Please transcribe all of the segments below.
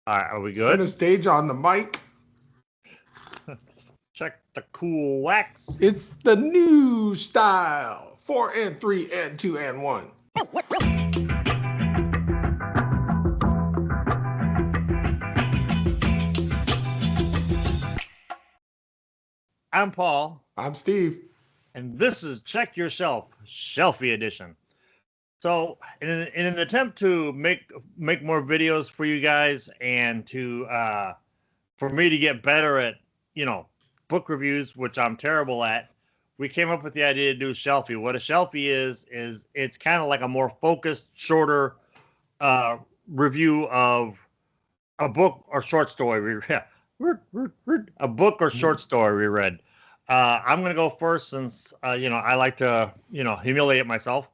All right, are we Center good? stage on the mic. Check the cool wax. It's the new style. 4 and 3 and 2 and 1. I'm Paul, I'm Steve. and this is Check Your Shelf, Shelfie Edition. So, in an attempt to make more videos for you guys and to for me to get better at book reviews, which I'm terrible at, we came up with the idea to do Shelfie. What a Shelfie is it's kind of like a more focused, shorter review of a book or short story we read. A book or short story we read. I'm going to go first since I like to humiliate myself.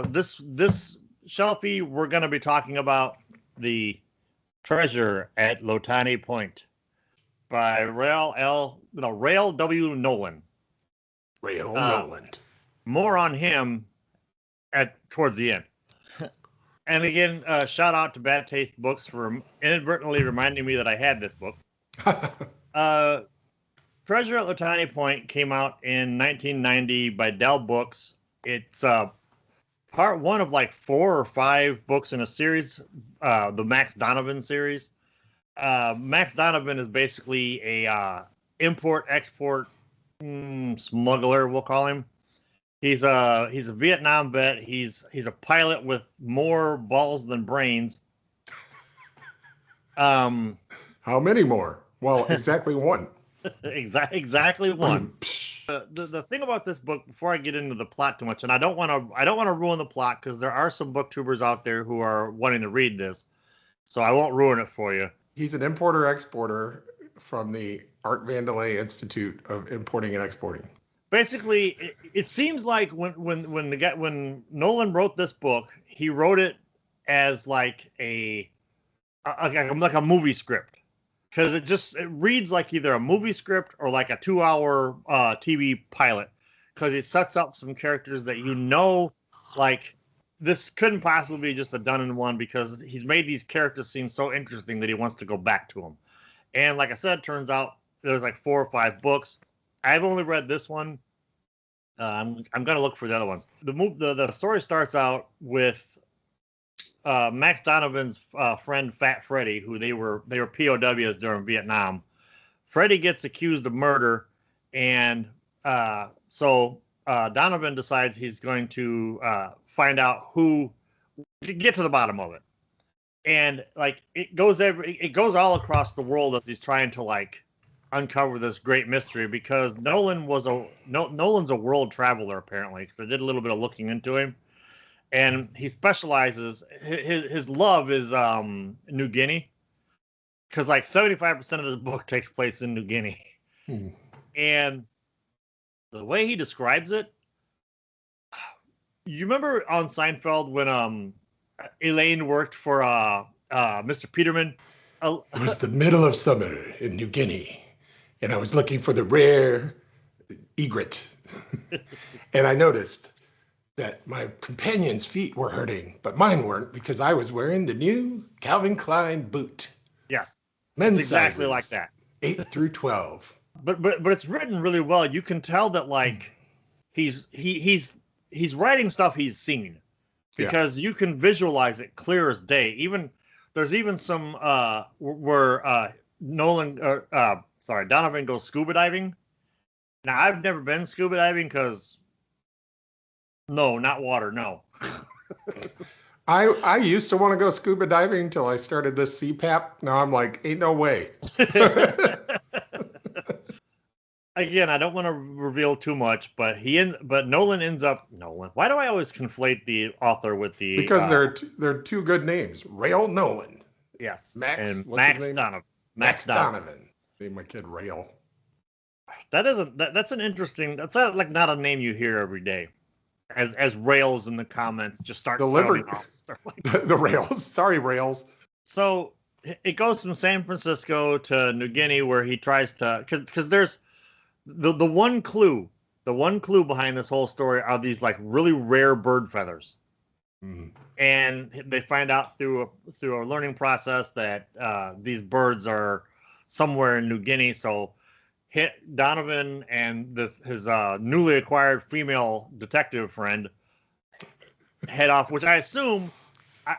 This Shelfie, we're going to be talking about the Treasure at Loatani Point by Rail W. Nolan. Rail Nolan. More on him towards the end. And again, shout out to Bad Taste Books for inadvertently reminding me that I had this book. Treasure at Loatani Point came out in 1990 by Dell Books. It's part one of like 4 or 5 books in a series, the Max Donovan series. Max Donovan is basically a import-export smuggler, we'll call him. He's a Vietnam vet. He's a pilot with more balls than brains. How many more? Well, exactly one. Exactly one. The thing about this book, before I get into the plot too much, and I don't want to ruin the plot because there are some booktubers out there who are wanting to read this, so I won't ruin it for you. He's an importer-exporter from the Art Vandelay Institute of Importing and Exporting. Basically, it seems like when Nolan wrote this book, he wrote it as like a movie script, because it reads like either a movie script or like a 2-hour TV pilot, because it sets up some characters that like this couldn't possibly be just a done in one, because he's made these characters seem so interesting that he wants to go back to them. And like I said, turns out there's like 4 or 5 books. I've only read this one. I'm gonna look for the other ones. The story starts out with Max Donovan's friend Fat Freddy, who they were POWs during Vietnam. Freddy gets accused of murder, and so Donovan decides he's going to find out get to the bottom of it. And like it goes all across the world as he's trying to like uncover this great mystery, because Nolan's a world traveler apparently, because I did a little bit of looking into him, and he specializes his love is New Guinea, because like 75% of this book takes place in New Guinea. And the way he describes it, you remember on Seinfeld when Elaine worked for Mr. Peterman? It was the middle of summer in New Guinea, and I was looking for the rare egret. And I noticed that my companion's feet were hurting, but mine weren't, because I was wearing the new Calvin Klein boot. Yes. Men's it's exactly sizes, like that. 8 through 12. But it's written really well. You can tell that like he's writing stuff he's seen, because you can visualize it clear as day. There's even some where Donovan goes scuba diving. Now I've never been scuba diving because no, not water, no. I used to want to go scuba diving until I started this CPAP. Now I'm like, ain't no way. Again, I don't want to reveal too much, but Nolan ends up Nolan. Why do I always conflate the author with the? Because they're 2 good names, Rail Nolan. Yes, Max. And what's Max his name? Donovan. Max Donovan. Name my kid Rail. That's an interesting. That's not a name you hear every day. As Rails in the comments just start delivered like, the Rails. Sorry, Rails. So it goes from San Francisco to New Guinea, where he tries to, because there's the one clue behind this whole story are these like really rare bird feathers. And they find out through a learning process that these birds are somewhere in New Guinea. So Donovan and his newly acquired female detective friend head off, which I assume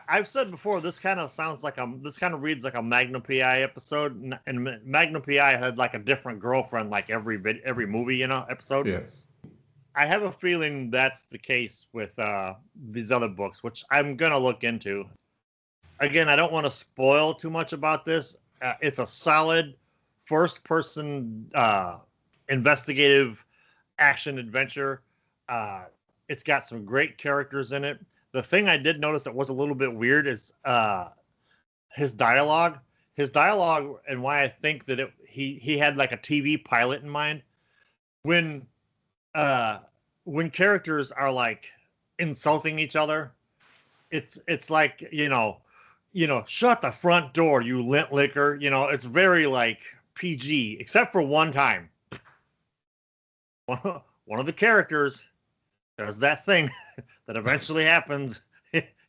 I've said before. This kind of reads like a Magnum PI episode, and Magnum PI had like a different girlfriend like every movie episode. Yeah. I have a feeling that's the case with these other books, which I'm gonna look into. Again, I don't want to spoil too much about this. It's a solid first-person investigative action adventure. It's got some great characters in it. The thing I did notice that was a little bit weird is his dialogue. His dialogue, and why I think that he had like a TV pilot in mind. When characters are like insulting each other, it's like, shut the front door, you lint licker. It's very like PG, except for one time. One of the characters does that thing that eventually happens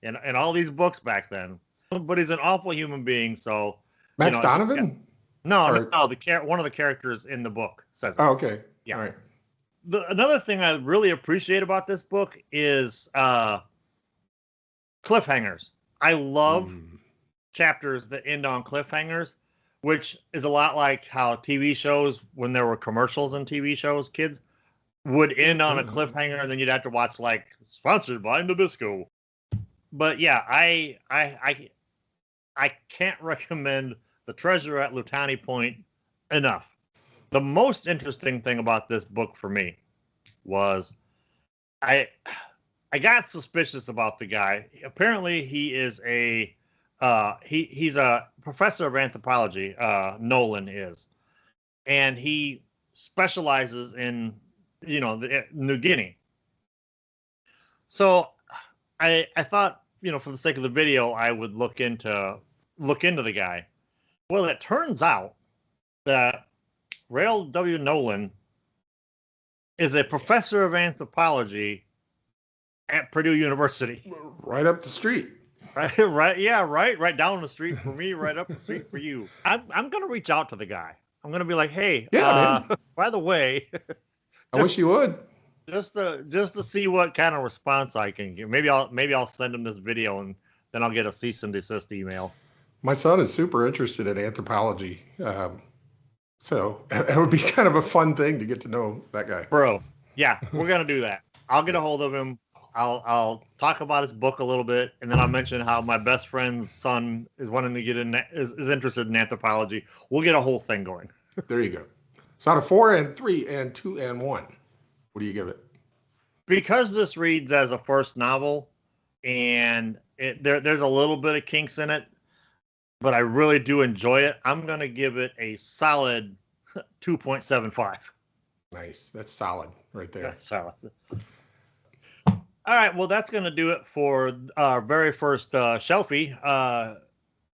in all these books back then. But he's an awful human being, so Max Donovan? No, one of the characters in the book says it. Oh, okay. Yeah. All right. Another thing I really appreciate about this book is cliffhangers. I love chapters that end on cliffhangers, which is a lot like how TV shows, when there were commercials in TV shows, kids would end on a cliffhanger, and then you'd have to watch like sponsored by Nabisco. But yeah, I can't recommend The Treasure at Loatani Point enough. The most interesting thing about this book for me was I got suspicious about the guy. Apparently, he is he's a professor of anthropology. Nolan is, and he specializes in New Guinea. So I thought, for the sake of the video, I would look into the guy. Well, it turns out that Rael W. Nolan is a professor of anthropology at Purdue University. Right up the street. Right down the street for me, right up the street for you. I'm gonna reach out to the guy. I'm gonna be like, hey, by the way, I wish you would. Just to see what kind of response I can get. Maybe I'll send him this video, and then I'll get a cease and desist email. My son is super interested in anthropology. So it would be kind of a fun thing to get to know that guy. Bro, yeah, we're going to do that. I'll get a hold of him. I'll talk about his book a little bit, and then I'll mention how my best friend's son is wanting to get in, is interested in anthropology. We'll get a whole thing going. There you go. So out of 4 and 3 and 2 and 1, what do you give it? Because this reads as a first novel, and there's a little bit of kinks in it, but I really do enjoy it. I'm going to give it a solid 2.75. Nice. That's solid right there. That's solid. All right. Well, that's going to do it for our very first Shelfie.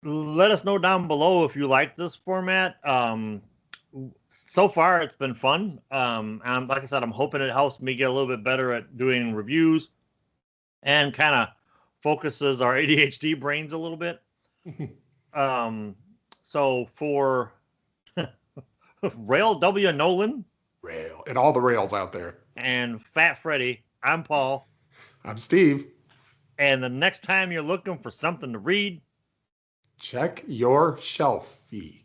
Let us know down below if you like this format. So far, it's been fun. And like I said, I'm hoping it helps me get a little bit better at doing reviews and kind of focuses our ADHD brains a little bit. So for Rael W. Nolan, and all the rails out there, and Fat Freddy, I'm Paul. I'm Steve. And the next time you're looking for something to read, check your shelfie.